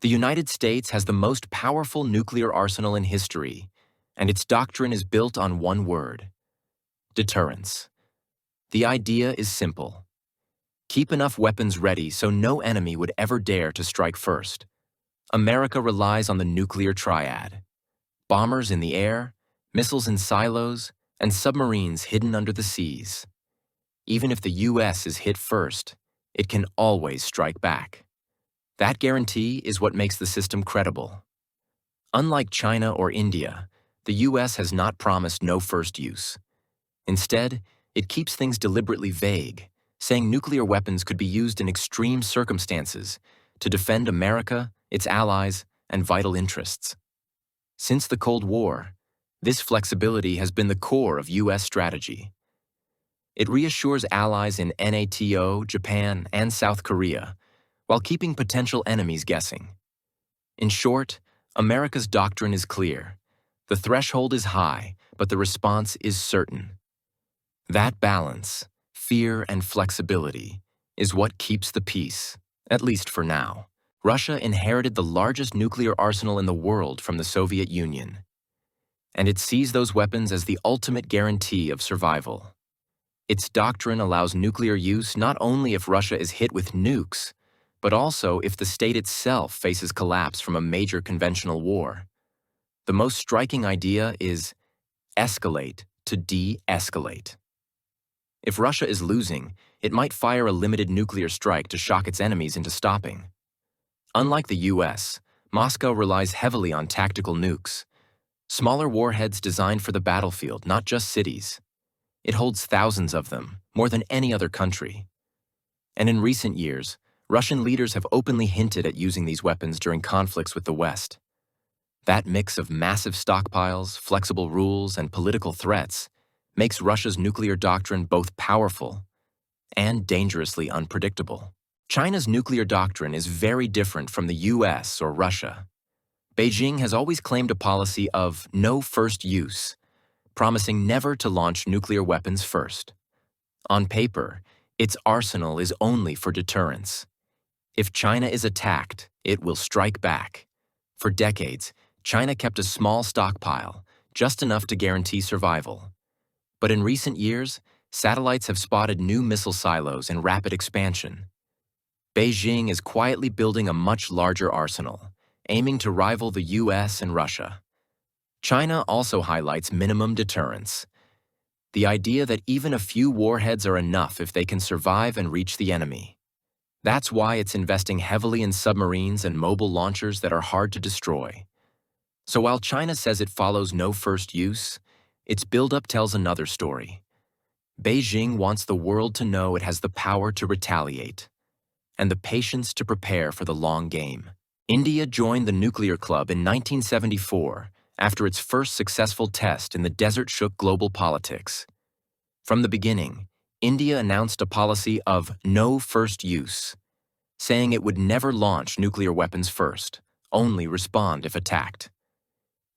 The United States has the most powerful nuclear arsenal in history, and its doctrine is built on one word: deterrence. The idea is simple. Keep enough weapons ready so no enemy would ever dare to strike first. America relies on the nuclear triad: bombers in the air, missiles in silos, and submarines hidden under the seas. Even if the U.S. is hit first, it can always strike back. That guarantee is what makes the system credible. Unlike China or India, the U.S. has not promised no first use. Instead, it keeps things deliberately vague, saying nuclear weapons could be used in extreme circumstances to defend America, its allies, and vital interests. Since the Cold War, this flexibility has been the core of U.S. strategy. It reassures allies in NATO, Japan, and South Korea, while keeping potential enemies guessing. In short, America's doctrine is clear. The threshold is high, but the response is certain. That balance, fear and flexibility, is what keeps the peace, at least for now. Russia inherited the largest nuclear arsenal in the world from the Soviet Union, and it sees those weapons as the ultimate guarantee of survival. Its doctrine allows nuclear use not only if Russia is hit with nukes, but also if the state itself faces collapse from a major conventional war. The most striking idea is escalate to de-escalate. If Russia is losing, it might fire a limited nuclear strike to shock its enemies into stopping. Unlike the US, Moscow relies heavily on tactical nukes, smaller warheads designed for the battlefield, not just cities. It holds thousands of them, more than any other country. And in recent years, Russian leaders have openly hinted at using these weapons during conflicts with the West. That mix of massive stockpiles, flexible rules, and political threats makes Russia's nuclear doctrine both powerful and dangerously unpredictable. China's nuclear doctrine is very different from the US or Russia. Beijing has always claimed a policy of no first use, promising never to launch nuclear weapons first. On paper, its arsenal is only for deterrence. If China is attacked, it will strike back. For decades, China kept a small stockpile, just enough to guarantee survival. But in recent years, satellites have spotted new missile silos in rapid expansion. Beijing is quietly building a much larger arsenal, aiming to rival the US and Russia. China also highlights minimum deterrence, the idea that even a few warheads are enough if they can survive and reach the enemy. That's why it's investing heavily in submarines and mobile launchers that are hard to destroy. So while China says it follows no first use, its buildup tells another story. Beijing wants the world to know it has the power to retaliate and the patience to prepare for the long game. India joined the nuclear club in 1974 after its first successful test in the desert shook global politics. From the beginning, India announced a policy of no first use, saying it would never launch nuclear weapons first, only respond if attacked.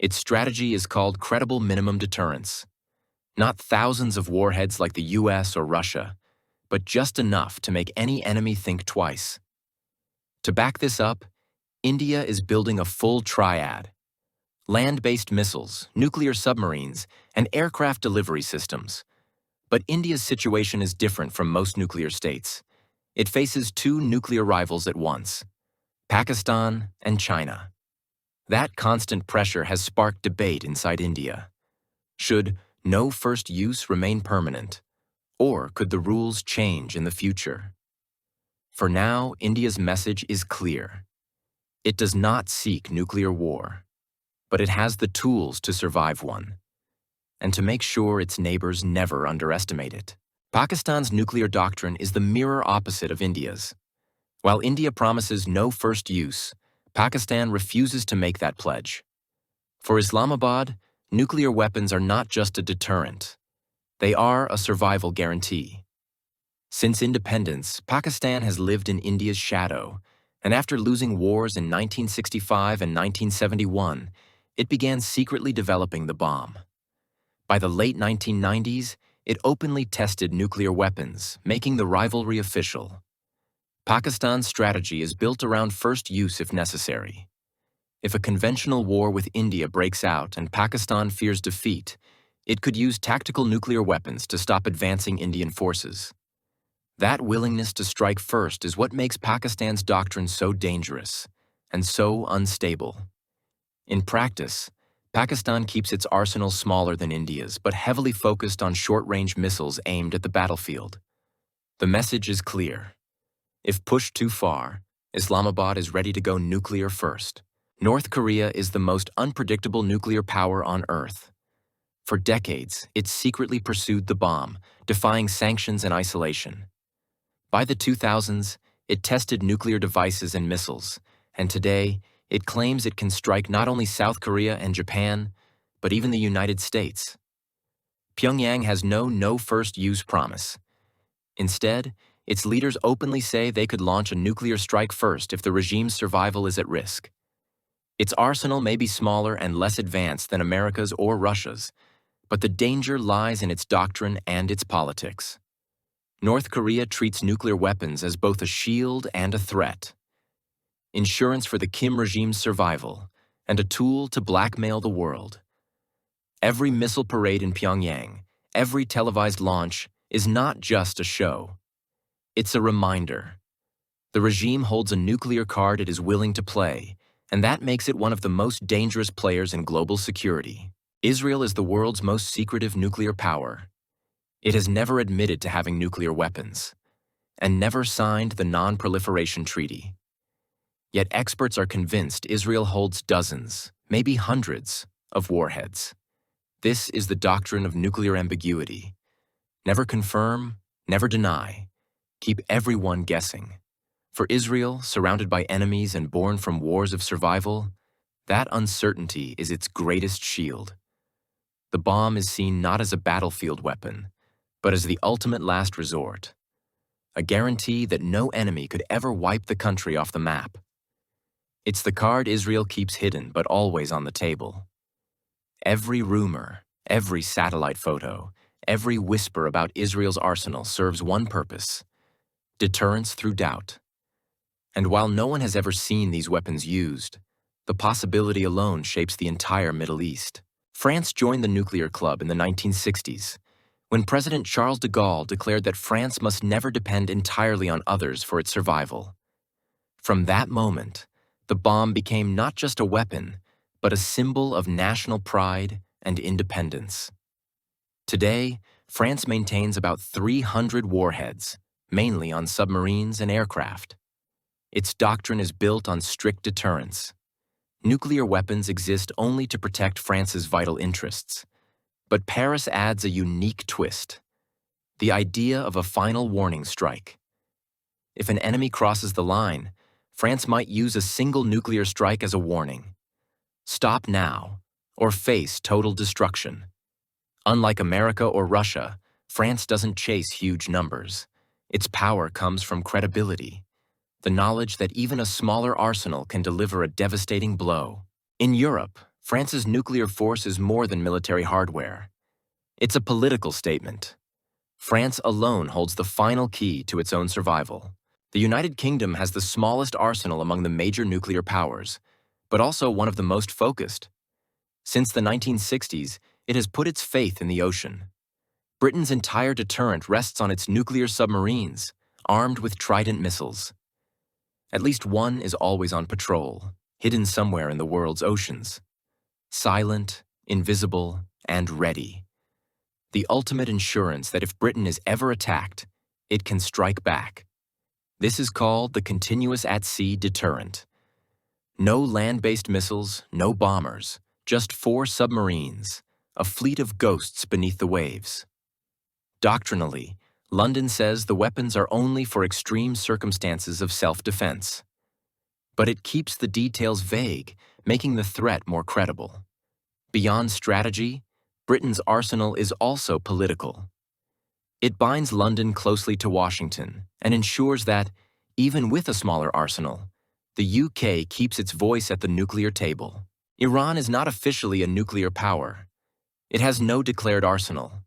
Its strategy is called credible minimum deterrence. Not thousands of warheads like the US or Russia, but just enough to make any enemy think twice. To back this up, India is building a full triad: land-based missiles, nuclear submarines, and aircraft delivery systems. But India's situation is different from most nuclear states. It faces two nuclear rivals at once: Pakistan and China. That constant pressure has sparked debate inside India. Should no first use remain permanent? Or could the rules change in the future? For now, India's message is clear. It does not seek nuclear war, but it has the tools to survive one, and to make sure its neighbors never underestimate it. Pakistan's nuclear doctrine is the mirror opposite of India's. While India promises no first use, Pakistan refuses to make that pledge. For Islamabad, nuclear weapons are not just a deterrent. They are a survival guarantee. Since independence, Pakistan has lived in India's shadow, and after losing wars in 1965 and 1971, it began secretly developing the bomb. By the late 1990s, it openly tested nuclear weapons, making the rivalry official. Pakistan's strategy is built around first use if necessary. If a conventional war with India breaks out and Pakistan fears defeat, it could use tactical nuclear weapons to stop advancing Indian forces. That willingness to strike first is what makes Pakistan's doctrine so dangerous and so unstable. In practice, Pakistan keeps its arsenal smaller than India's, but heavily focused on short-range missiles aimed at the battlefield. The message is clear. If pushed too far, Islamabad is ready to go nuclear first. North Korea is the most unpredictable nuclear power on Earth. For decades, it secretly pursued the bomb, defying sanctions and isolation. By the 2000s, it tested nuclear devices and missiles, and today, it claims it can strike not only South Korea and Japan, but even the United States. Pyongyang has no first-use promise. Instead, its leaders openly say they could launch a nuclear strike first if the regime's survival is at risk. Its arsenal may be smaller and less advanced than America's or Russia's, but the danger lies in its doctrine and its politics. North Korea treats nuclear weapons as both a shield and a threat. Insurance for the Kim regime's survival, and a tool to blackmail the world. Every missile parade in Pyongyang, every televised launch, is not just a show. It's a reminder. The regime holds a nuclear card it is willing to play, and that makes it one of the most dangerous players in global security. Israel is the world's most secretive nuclear power. It has never admitted to having nuclear weapons, and never signed the Non-Proliferation Treaty. Yet experts are convinced Israel holds dozens, maybe hundreds, of warheads. This is the doctrine of nuclear ambiguity. Never confirm, never deny. Keep everyone guessing. For Israel, surrounded by enemies and born from wars of survival, that uncertainty is its greatest shield. The bomb is seen not as a battlefield weapon, but as the ultimate last resort. A guarantee that no enemy could ever wipe the country off the map. It's the card Israel keeps hidden but always on the table. Every rumor, every satellite photo, every whisper about Israel's arsenal serves one purpose: deterrence through doubt. And while no one has ever seen these weapons used, the possibility alone shapes the entire Middle East. France joined the nuclear club in the 1960s, when President Charles de Gaulle declared that France must never depend entirely on others for its survival. From that moment, the bomb became not just a weapon, but a symbol of national pride and independence. Today, France maintains about 300 warheads, mainly on submarines and aircraft. Its doctrine is built on strict deterrence. Nuclear weapons exist only to protect France's vital interests. But Paris adds a unique twist: the idea of a final warning strike. If an enemy crosses the line, France might use a single nuclear strike as a warning. Stop now, or face total destruction. Unlike America or Russia, France doesn't chase huge numbers. Its power comes from credibility, the knowledge that even a smaller arsenal can deliver a devastating blow. In Europe, France's nuclear force is more than military hardware. It's a political statement. France alone holds the final key to its own survival. The United Kingdom has the smallest arsenal among the major nuclear powers, but also one of the most focused. Since the 1960s, it has put its faith in the ocean. Britain's entire deterrent rests on its nuclear submarines, armed with Trident missiles. At least one is always on patrol, hidden somewhere in the world's oceans. Silent, invisible, and ready. The ultimate assurance that if Britain is ever attacked, it can strike back. This is called the continuous at-sea deterrent. No land-based missiles, no bombers, just 4 submarines, a fleet of ghosts beneath the waves. Doctrinally, London says the weapons are only for extreme circumstances of self-defense. But it keeps the details vague, making the threat more credible. Beyond strategy, Britain's arsenal is also political. It binds London closely to Washington and ensures that, even with a smaller arsenal, the UK keeps its voice at the nuclear table. Iran is not officially a nuclear power. It has no declared arsenal.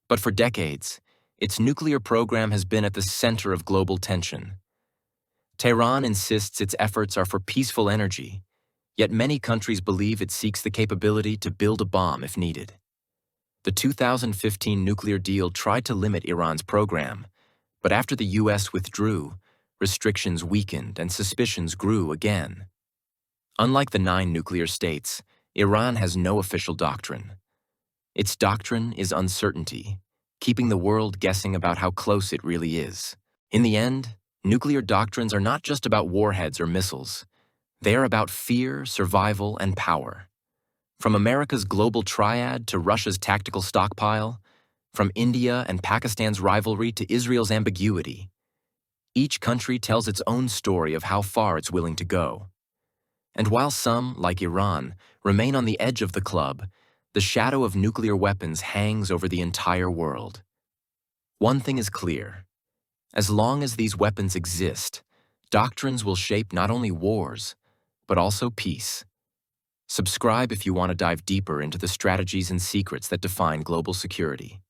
But for decades, its nuclear program has been at the center of global tension. Tehran insists its efforts are for peaceful energy, yet many countries believe it seeks the capability to build a bomb if needed. The 2015 nuclear deal tried to limit Iran's program, but after the US withdrew, restrictions weakened and suspicions grew again. Unlike the 9 nuclear states, Iran has no official doctrine. Its doctrine is uncertainty, keeping the world guessing about how close it really is. In the end, nuclear doctrines are not just about warheads or missiles. They are about fear, survival, and power. From America's global triad to Russia's tactical stockpile, from India and Pakistan's rivalry to Israel's ambiguity, each country tells its own story of how far it's willing to go. And while some, like Iran, remain on the edge of the club, the shadow of nuclear weapons hangs over the entire world. One thing is clear. As long as these weapons exist, doctrines will shape not only wars, but also peace. Subscribe if you want to dive deeper into the strategies and secrets that define global security.